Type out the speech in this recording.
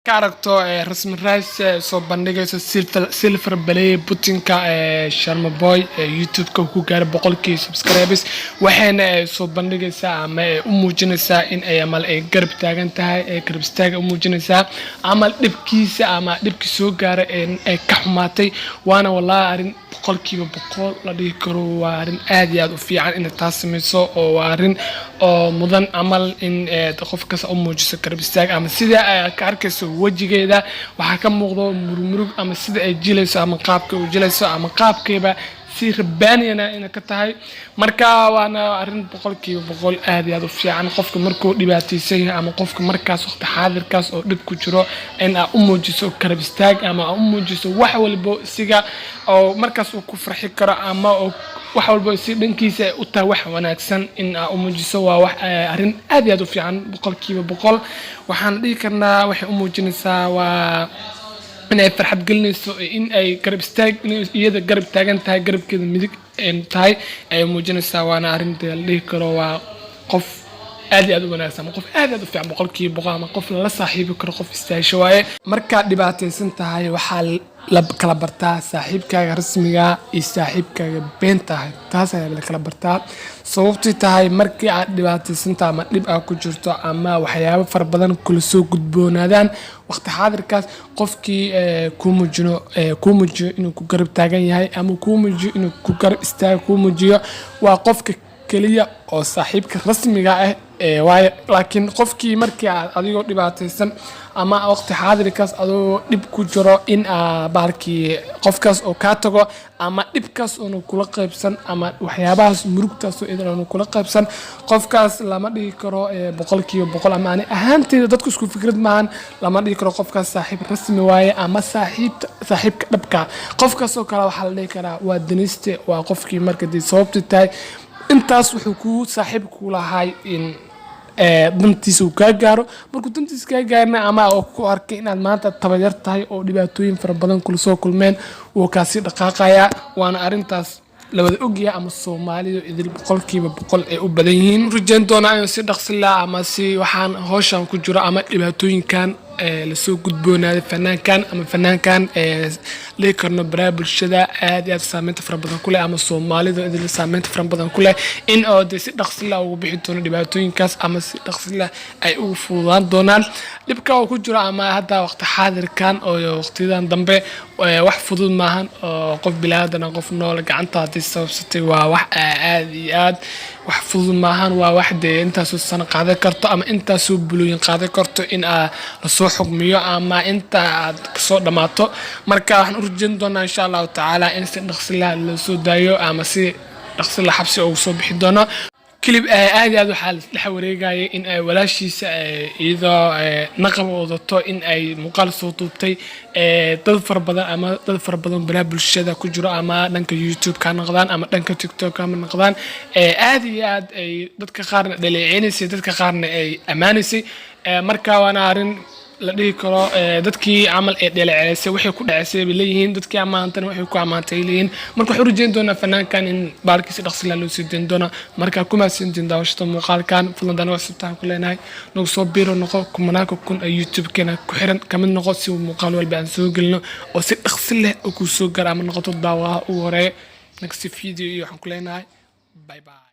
كاركتو رسم رايس سو بندقيسو سيلفر بلاي بوتينكا شارما بوي يوتيوب كو غار 100k سبسكرايبرز waxayna soo bandhigaysaa ama u muujinaysaa in ay amal ay garab taagan tahay ee garab istaag u muujinaysaa amal dhibkiisa ama dhibki soo gaaray ee ka xumaatay waana wallahi arin 100% la dhigi karo waa arin aad iyo aad u fiican in taas sameeyso oo waa arin oo mudan amal in qofkaas u muujiso garab istaag ama sida ay ka arkayso wajigeeda waxa ka muuqdo murmurug ama sida ay jilayso ama qaabka uu jilayso ama qaabkeeba si rabaaniyana in ka tahay marka waana arin 100% aad iyo aad u fiican qofka markuu dhibaataysan yahay ama qofka markaas waqti xaadirkaas oo dhib ku jiro in uu muujiso garab istaag ama uu muujiso wax walba siga oo markaas uu ku farxi karo ama wax walba si dhankiisa u taa wax wanaagsan in uu muujiso waa wax arin aad iyo aad u fiican 100% waxaan dhigi karnaa waxay u muujinaysaa waa in ay farxad gelinayso in ay garab istaag iyada garab taagan tahay garabkeeda midig tahay ay muujinaysaa waana arin la dhigi karo waa qof aad iyo aad u wanaagsan qof aad iyo aad u fiican 100% ama qof la saaxiibi karo qof istaasho waaye marka dhibaataysan tahay waxa la kala bartaa saaxiibkaaga rasmiga iyo saaxiibkaaga beenta ah taas ayaa la kala bartaa sababtoo tahay markii aad dhibaataysan tahay ama dhib aad ku jirto ama waxyaabo far badan kula soo gudboonaadaan waqti xaadirkaas qofkii ku muujiyo inuu ku garab taagan yahay ama ku muujiyo inuu ku garab istaago ku muujiyo waa qofka kaliya oo saaxiibka rasmiga ah waaye laakiin qofkii markii aad adigoo dhibaataysan ama waqti xaadirkaas adoo dhib ku jiro in baalkii qofkaas oo ka tago ama dhibkaas oo kula qaybsan ama waxyaabahaas murugtaas oo idin kula qaybsan qofkaas lama dhigi karo 100% ama ani ahaanteeda dadku isku fikrad maahan lama dhigi karo qofkaas saaxiib rasmi waaye ama saaxiibka dhabka qofkaas oo kala waxa la dhigi karaa waa daniste waa qofkii markii sababtu tahay intaas wuxuu ku saaxiib ku lahay in dantiisa uu ka gaaro markuu dantiisa ka gaarna ama uu ku arkay inaad maanta tabayar tahay oo dhibaatooyin fara badan kula soo kulmeen uu ka sii dhaqaaqaya waana arintaas labada ogyahay ama Soomaalidu idil 100% ay u badan yihiin rajeen doona in si dhaqsi la ama si waxaan hawshan ku jiro ama dhibaatooyinkan la soo gudboonaaday fanaankan la karno baraha bulshada aad iyo aad saameynta fara badan ku leh ama Soomaalidu idil saameynta fara badan ku leh in oo si dhaqsi la ugu bixi doono dhibaatooyinkaas ama si dhaqsi la ay ugu fududaan doonaan dhibka uu ku jiro ama hadda waqti xaadirkan oo waqtidan dambe wax fudud maahan oo qof bilaadan qof nool gacanta sababtay waa wax aad iyo aad wax fudud maahan waa wax intaas san qaadan karto ama intaas bulooyin qaadan karto in la soo xukmiyo ama inta aad soo dhamaato marka waxaan u rajeen doonaa insha Allah taala in si dhaqsi la soo daayo ama si dhaqsi la xabsi ugu soo bixi doono كليب عادي هذا حال الحواري جاي إن ولا شيء إذا نقب وضطو إن أي مقال صوتي تظفر بدن أما تظفر بدن بلا بالشدة كجرا أما دنك يوتيوب كان نقدان أما دنك تيك توك كان نقدان عادي عاد دتك قارن دليل سي دتك قارن أمانسي مركا وأنا عارن لديه كرا دتكي عمل دليل سي وحي كل عسى بليهين دتكي عمانتنا وحي كو عمانتيلين مركا حرجين دونا فنان كان إن باركي سي دخل لو سيدين دونا مركا كوما سيدين داوشتو مقال كان فلان دانو سبتان كلنا نو صبير نقو كمناكو كون يوتيوب كنا كحرن كمان نقو سي مقال والبان سو قلنا او سي دخل له او كو سو غرام نقطو داوا او هوري نكسي فيديو يحن كلنا باي باي